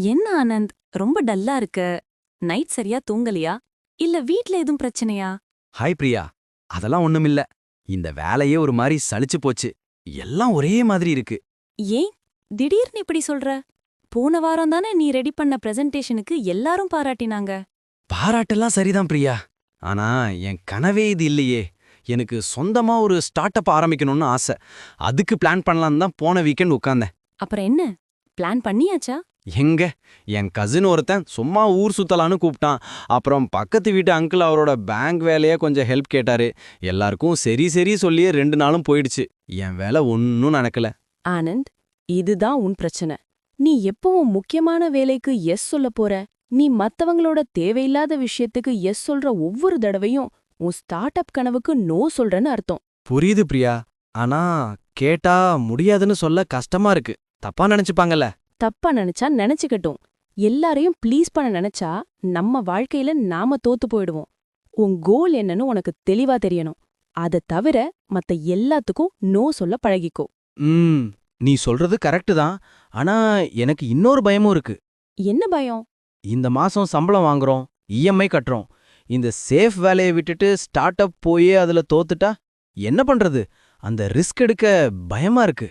என்ன ஆனந்த், ரொம்ப டல்லா இருக்க. நைட் சரியா தூங்கலையா? இல்ல வீட்ல எதுவும் பிரச்சனையா? ஹாய் பிரியா. அதெல்லாம் ஒண்ணுமில்ல. இந்த வேலையே ஒரு மாதிரி சலிச்சு போச்சு. எல்லாம் ஒரே மாதிரி இருக்கு. ஏன் திடீர்னு இப்படி சொல்ற? போன வாரம் தானே நீ ரெடி பண்ண பிரசன்டேஷனுக்கு எல்லாரும் பாராட்டினாங்க. பாராட்டெல்லாம் சரிதான் பிரியா. ஆனா என் கனவே இது இல்லையே. எனக்கு சொந்தமா ஒரு ஸ்டார்ட் அப் ஆரம்பிக்கணும்னு ஆசை. அதுக்கு பிளான் பண்ணலான்னு தான் போன வீக்கெண்ட் உட்கார்ந்தேன். அப்புறம் என்ன, பிளான் பண்ணியாச்சா? எங்க, என் கசின் ஒருத்தன் சும்மா ஊர் சுத்தலான்னு கூப்பிட்டான். அப்புறம் பக்கத்து வீட்டு அங்கிள் அவரோட பேங்க் வேலைய கொஞ்சம் ஹெல்ப் கேட்டாரு. எல்லாருக்கும் சரி சரி சொல்லியே 2 நாளும் போயிடுச்சு. என் வேலை ஒன்னும் நடக்கல. ஆனந்த், இதுதான் உன் பிரச்சனை. நீ எப்பவும் முக்கியமான வேலைக்கு எஸ் சொல்ல போற. நீ மத்தவங்களோட தேவையில்லாத விஷயத்துக்கு எஸ் சொல்ற ஒவ்வொரு தடவையும் உன் ஸ்டார்ட் அப் கனவுக்கு நோ சொல்றன்னு அர்த்தம். புரியுது பிரியா. ஆனா கேட்டா முடியாதுன்னு சொல்ல கஷ்டமா இருக்கு. தப்பா நினைச்சுப்பாங்கல்ல. தப்பா நினைச்சா நினைச்சுக்கட்டும். எல்லாரையும் ப்ளீஸ் பண்ண நினைச்சா நம்ம வாழ்க்கையில நாம தோத்து போயிடுவோம். உன் கோல் என்னன்னு உனக்கு தெளிவா தெரியணும். அத தவிர மத்த எல்லாத்துக்கும் நோ சொல்ல பழகிக்கோ. நீ சொல்றது கரெக்ட் தான். ஆனா எனக்கு இன்னொரு பயமும் இருக்கு. என்ன பயம்? இந்த மாசம் சம்பளம் வாங்குறோம், இஎம்ஐ கட்டுறோம். இந்த சேஃப் வேலையை விட்டுட்டு ஸ்டார்ட் அப் போயே அதுல தோத்துட்டா என்ன பண்றது? அந்த ரிஸ்க் எடுக்க பயமா இருக்கு.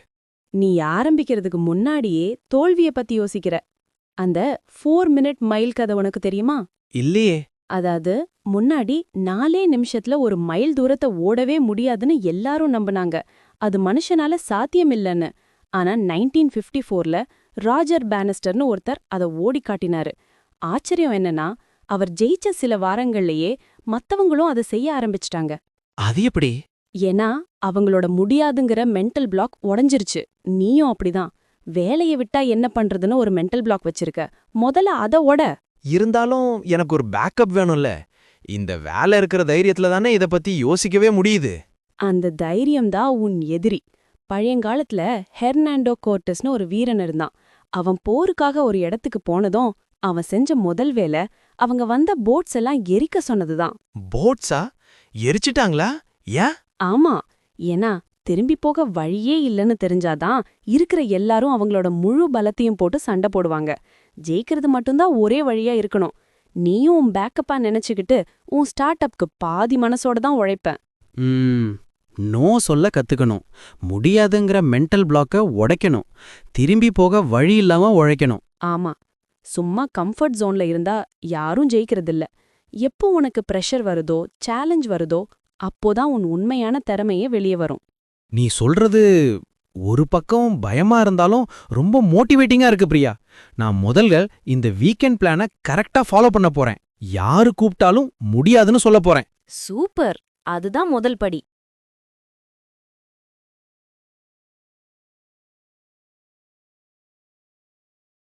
நீ ஆரம்பிக்கிறதுக்கு முன்னாடியே தோல்விய பத்தி யோசிக்கிற. அந்த 4 மினிட் மைல் கதை உனக்கு தெரியுமா? இல்லையே. அதாவது, முன்னாடி 4 நிமிஷத்துல ஒரு மைல் தூரத்தை ஓடவே முடியாதுன்னு எல்லாரும் நம்பினாங்க. அது மனுஷனால சாத்தியமில்லன்னு. ஆனா 1954ல ராஜர் பேனிஸ்டர்னு ஒருத்தர் அத ஓடி காட்டினாரு. ஆச்சரியம் என்னன்னா, அவர் ஜெயிச்ச சில வாரங்கள்லயே மத்தவங்களும் அதை செய்ய ஆரம்பிச்சிட்டாங்க. அது எப்படி? ஏன்னா அவங்களோட முடியாதுங்கிற மென்டல் பிளாக் உடைஞ்சிருச்சு. நீயும் அப்படிதான். வேலைய விட்டா என்ன பண்றதுன்னு ஒரு மென்டல் பிளாக் வச்சிருக்க. முதல்ல அத உட. இருந்தாலும் எனக்கு ஒரு பேக்கப் வேணும்ல. இந்த வேலை இருக்கிற தைரியத்துல தானே இத பத்தி யோசிக்கவே முடியுது. அந்த தைரியம்தான் உன் எதிரி. பழையங்காலத்துல ஹெர்னாண்டோ கோர்டஸ்னு ஒரு வீரன் இருந்தான். அவன் போருக்காக ஒரு இடத்துக்கு போனதும் அவன் செஞ்ச முதல் வேலை அவங்க வந்த போட்ஸ் எல்லாம் எரிக்க சொன்னதுதான். போட்ஸா? எரிச்சிட்டாங்களா? ஏன்? ஆமா, ஏன்னா திரும்பி போக வழியே இல்லைன்னு தெரிஞ்சாதான் இருக்கிற எல்லாரும் அவங்களோட முழு பலத்தையும் போட்டு சண்டை போடுவாங்க. ஜெயிக்கிறது மட்டும்தான் ஒரே வழியா இருக்கணும். நீயும் உன் பேக்கப்பா நினைச்சுக்கிட்டு உன் ஸ்டார்ட் அப்க்கு பாதி மனசோட தான் உழைப்ப. நோ சொல்ல கத்துக்கணும். முடியாதுங்கிற மென்டல் பிளாக்க உடைக்கணும். திரும்பி போக வழி இல்லாம உழைக்கணும். ஆமா, சும்மா கம்ஃபர்ட் ஜோன்ல இருந்தா யாரும் ஜெயிக்கிறதில்ல. எப்போ உனக்கு பிரஷர் வருதோ, சேலஞ்ச் வருதோ, அப்போதான் உன் உண்மையான திறமையே வெளியே வரும். நீ சொல்றது ஒரு பக்கம் பயமா இருந்தாலும் ரொம்ப மோட்டிவேட்டிங்கா இருக்கு பிரியா. நான் முதல்ல இந்த வீக்கெண்ட் பிளான கரெக்டா ஃபாலோ பண்ண போறேன். யாரு கூப்பிட்டாலும் முடியாதுன்னு சொல்ல போறேன். சூப்பர்! அதுதான் முதல் படி.